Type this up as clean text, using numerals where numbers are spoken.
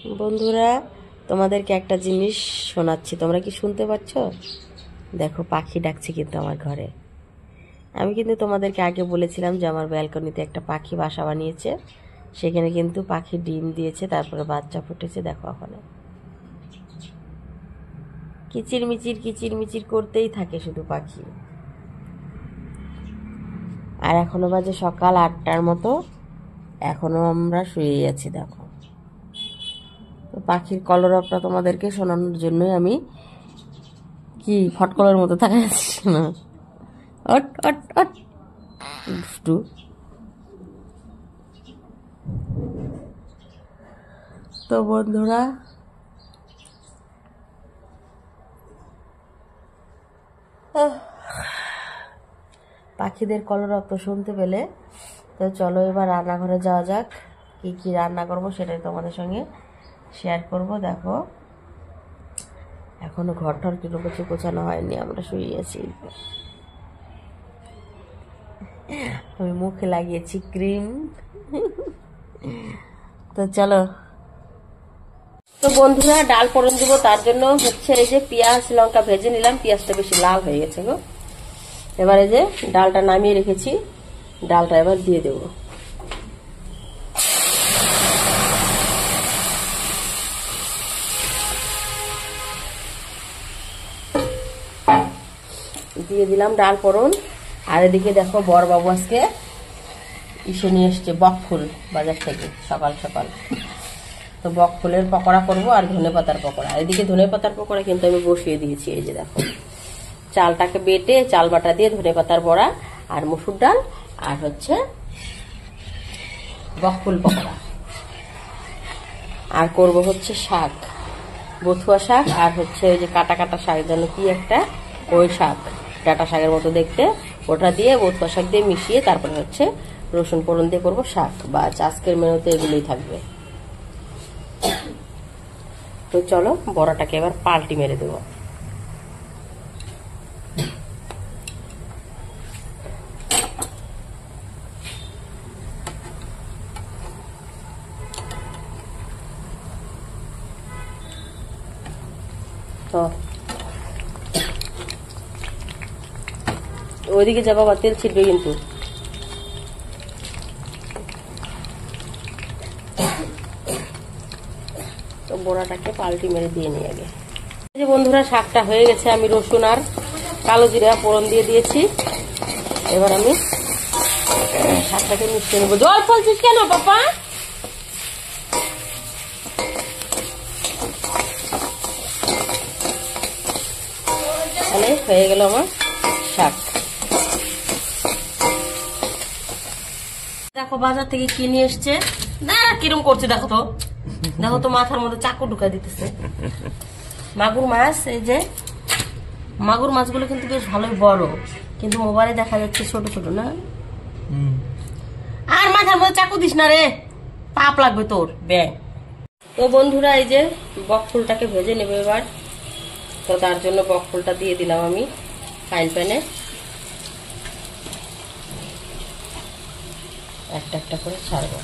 বন্ধুরা, তোমাদেরকে একটা জিনিস শোনাচ্ছি, তোমরা কি শুনতে পাচ্ছ? দেখো, পাখি ডাকছে কিন্তু আমার ঘরে। আমি কিন্তু তোমাদেরকে আগে বলেছিলাম যে আমার ব্যালকনিতে একটা পাখি বাসা বানিয়েছে, সেখানে কিন্তু পাখি ডিম দিয়েছে, তারপরে বাচ্চা ফুটেছে। দেখো ওখানে কিচির মিচির করতেই থাকে শুধু পাখি। আর এখনো বাজে সকাল 8টার মতো, এখনো আমরা শুয়ে আছি। দেখো, তো পাখির কলরবটা তোমাদেরকে শোনানোর জন্যই আমি কি ফটকলের মতো তাকাচ্ছি না। অট অট অট দুষ্টু। তো বন্ধুরা, পাখিদের কলরব তো শুনতে পেলে, তো চলো এবার রান্নাঘরে যাওয়া যাক। কি কি রান্না করব সেটাই তোমাদের সঙ্গে শেয়ার করব। দেখো, এখনো ঘর টর কিছু গোছানো হয়নি, আমরা শুয়ে আছি। আমি মুখে লাগিয়েছি ক্রিম। তো চলো। তো বন্ধুরা, ডাল ফোড়ন দেবো, তার জন্য হচ্ছে এই যে পেঁয়াজ লঙ্কা ভেজে নিলাম। পেঁয়াজটা বেশি লাল হয়ে গেছে গো। এবার এই যে ডালটা নামিয়ে রেখেছি, ডালটা এবার দিয়ে দেব। দিয়ে দিলাম ডাল ফোড়ন। আর এদিকে দেখো, বড়বাবু আজকে ইসে নিয়ে এসছে বকফুল বাজার থেকে সকাল সকাল। তো বকফুলের পকোড়া করবো আর ধনে পাতার পকোড়া। এদিকে ধনে পাতার পকোড়া কিন্তু আমি বসিয়ে দিয়েছি। এই যে দেখো, চালটাকে বেটে চাল বাটা দিয়ে ধনে পাতার বড়া আর মসুর ডাল আর হচ্ছে বকফুল পকোড়া। আর করব হচ্ছে শাক, বথুয়া শাক, আর হচ্ছে ওই যে কাটা কাটা শাক, যেন কি একটা ওই শাক, ডাটা শাকের মতো দেখতে, ওটা দিয়ে বথুয়া শাক দিয়ে মিশিয়ে তারপরে হচ্ছে রসুন ফোড়ন দিয়ে করবো শাক। বা আজকের মেনুতে এগুলোই থাকবে। তো চলো, বড়াটাকে এবার পাল্টি মেরে দেবো। তো ওইদিকে যাবো, আবার তেল ছিটবে কিন্তু। তো বড়াটাকে পাল্টি মেরে দিয়ে নিয়ে আগে। এই যে বন্ধুরা, শাকটা হয়ে গেছে। আমি রসুন আর কালো জিরা ফোড়ন দিয়ে দিয়েছি। এবার আমি শাকটাকে মিশিয়ে নেবো। জল ফলছিস কেন পাপা? তাহলে হয়ে গেল আমার শাক। দেখো, বাজার থেকে কিনে এসছে। না, কিরম করছে দেখো তো, দেখো তো, মাথার মধ্যে চাকু ঢুকা দিতেছে। মাগুর মাছ, এই যে মাগুর মাছগুলো কিন্তু বেশ ভালোই বড়, কিন্তু মোবাইলে দেখা যাচ্ছে ছোট ছোট না। আর মাথার মধ্যে চাকু দিস না রে, পাপ লাগবে তোর ব্যাং। তো বন্ধুরা, এই যে বকফুলটাকে ভেজে নেবে এবার। তো তার জন্য বকফুলটা দিয়ে দিলাম আমি ফ্রাইং প্যানে। একটা একটা করে ছাড়বো।